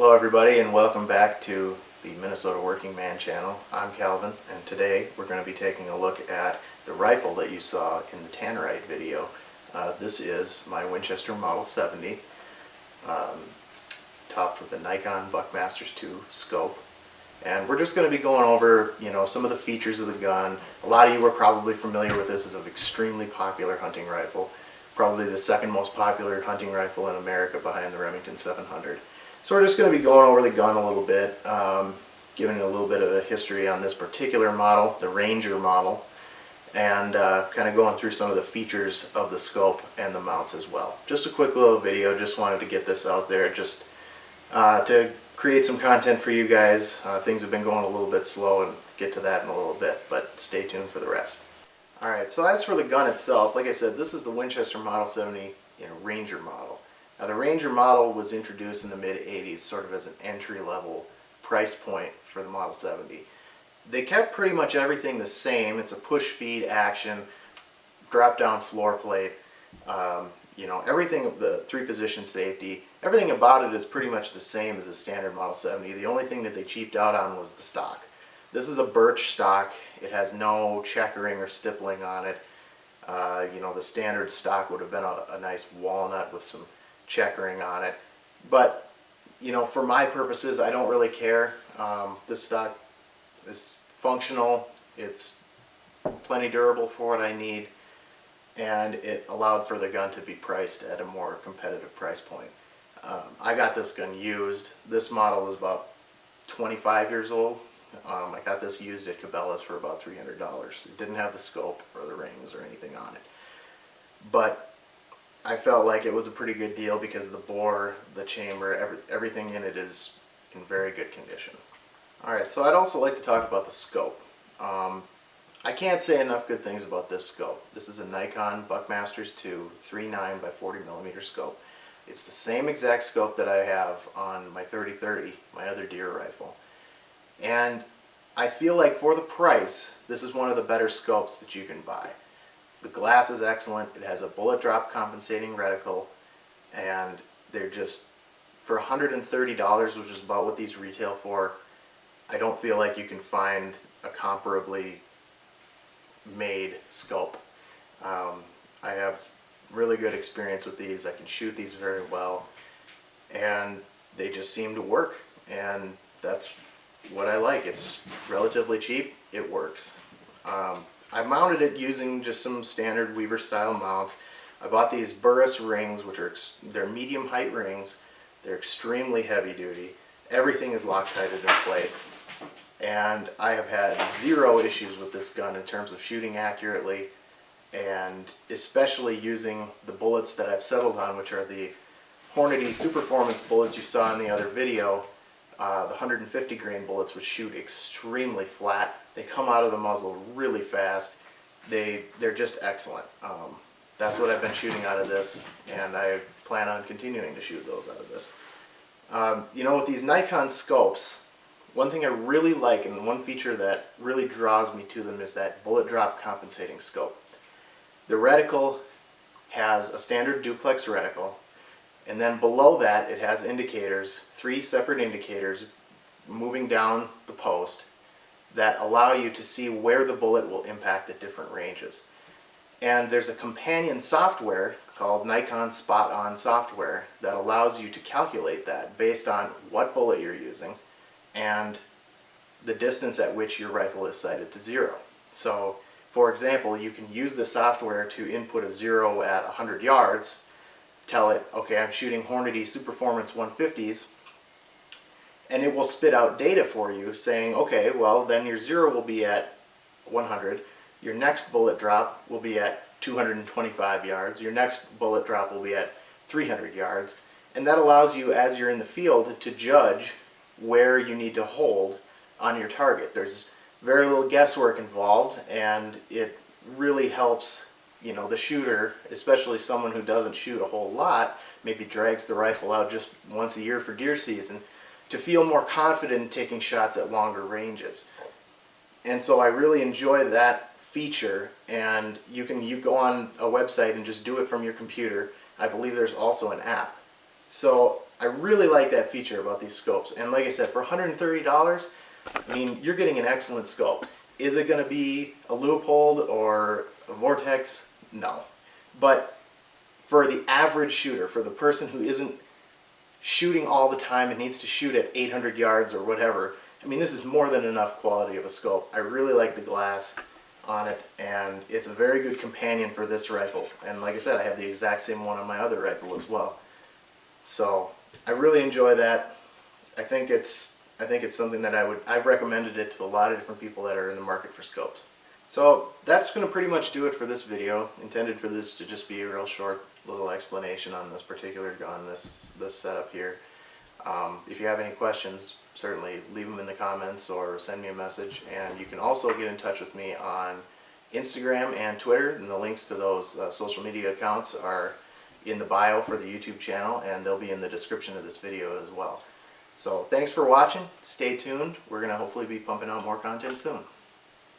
Hello everybody and welcome back to the Minnesota Working Man channel. I'm Calvin and today we're going to be taking a look at the rifle that you saw in the Tannerite video. This is my Winchester Model 70 topped with a Nikon Buckmasters 2 scope. And we're just going to be going over, some of the features of the gun. A lot of you are probably familiar with this as an extremely popular hunting rifle. Probably the second most popular hunting rifle in America behind the Remington 700. So we're just going to be going over the gun a little bit, giving a little bit of a history on this particular model, the Ranger model, and kind of going through some of the features of the scope and the mounts as well. Just a quick little video, just wanted to get this out there just to create some content for you guys. Things have been going a little bit slow and get to that in a little bit, but stay tuned for the rest. Alright, so as for the gun itself, like I said, this is the Winchester Model 70 Ranger model. Now the Ranger model was introduced in the mid-80s sort of as an entry-level price point for the Model 70. They kept pretty much everything the same. It's a push-feed action, drop-down floor plate, everything, the three-position safety, everything about it is pretty much the same as a standard Model 70. The only thing that they cheaped out on was the stock. This is a birch stock. It has no checkering or stippling on it. The standard stock would have been a nice walnut with some checkering on it. But, for my purposes, I don't really care. This stock is functional. It's plenty durable for what I need. And it allowed for the gun to be priced at a more competitive price point. I got this gun used. This model is about 25 years old. I got this used at Cabela's for about $300. It didn't have the scope or the rings or anything on it. But I felt like it was a pretty good deal because the bore, the chamber, everything in it is in very good condition. Alright, so I'd also like to talk about the scope. I can't say enough good things about this scope. This is a Nikon Buckmasters 2 3.9 by 40mm scope. It's the same exact scope that I have on my 30-30, my other deer rifle. And I feel like for the price, this is one of the better scopes that you can buy. The glass is excellent. It has a bullet drop compensating reticle, and they're just, for $130, which is about what these retail for, I don't feel like you can find a comparably made scope. I have really good experience with these. I can shoot these very well, and they just seem to work, and that's what I like. It's relatively cheap. It works. I mounted it using just some standard Weaver style mounts. I bought these Burris rings, which are they're medium height rings. They're extremely heavy duty. Everything is Loctited in place, and I have had zero issues with this gun in terms of shooting accurately, and especially using the bullets that I've settled on, which are the Hornady Superformance bullets you saw in the other video. The 150 grain bullets, which shoot extremely flat. They come out of the muzzle really fast. They're just excellent. That's what I've been shooting out of this, and I plan on continuing to shoot those out of this. With these Nikon scopes, one thing I really like and one feature that really draws me to them is that bullet drop compensating scope. The reticle has a standard duplex reticle, and then below that it has indicators, 3 separate indicators moving down the post that allow you to see where the bullet will impact at different ranges. And there's a companion software called Nikon Spot On software that allows you to calculate that based on what bullet you're using and the distance at which your rifle is sighted to zero. So, for example, you can use the software to input a 0 at 100 yards, tell it, okay, I'm shooting Hornady Superformance 150s, and it will spit out data for you saying, okay, well then your 0 will be at 100, your next bullet drop will be at 225 yards, your next bullet drop will be at 300 yards, and that allows you, as you're in the field, to judge where you need to hold on your target. There's very little guesswork involved, and it really helps the shooter, especially someone who doesn't shoot a whole lot, maybe drags the rifle out just once a year for deer season, to feel more confident in taking shots at longer ranges. And so I really enjoy that feature, and you go on a website and just do it from your computer. I believe there's also an app. So I really like that feature about these scopes. And like I said, for $130, I mean, you're getting an excellent scope. Is it going to be a Leupold or a Vortex? No. But for the average shooter, for the person who isn't shooting all the time and needs to shoot at 800 yards or whatever, I mean, this is more than enough quality of a scope. I really like the glass on it, and it's a very good companion for this rifle. And like I said, I have the exact same one on my other rifle as well. So I really enjoy that. I think it's something that I've recommended it to a lot of different people that are in the market for scopes. So that's going to pretty much do it for this video. Intended for this to just be a real short little explanation on this particular gun, this setup here. If you have any questions, certainly leave them in the comments or send me a message. And you can also get in touch with me on Instagram and Twitter, and the links to those social media accounts are in the bio for the YouTube channel, and they'll be in the description of this video as well. So thanks for watching. Stay tuned. We're going to hopefully be pumping out more content soon.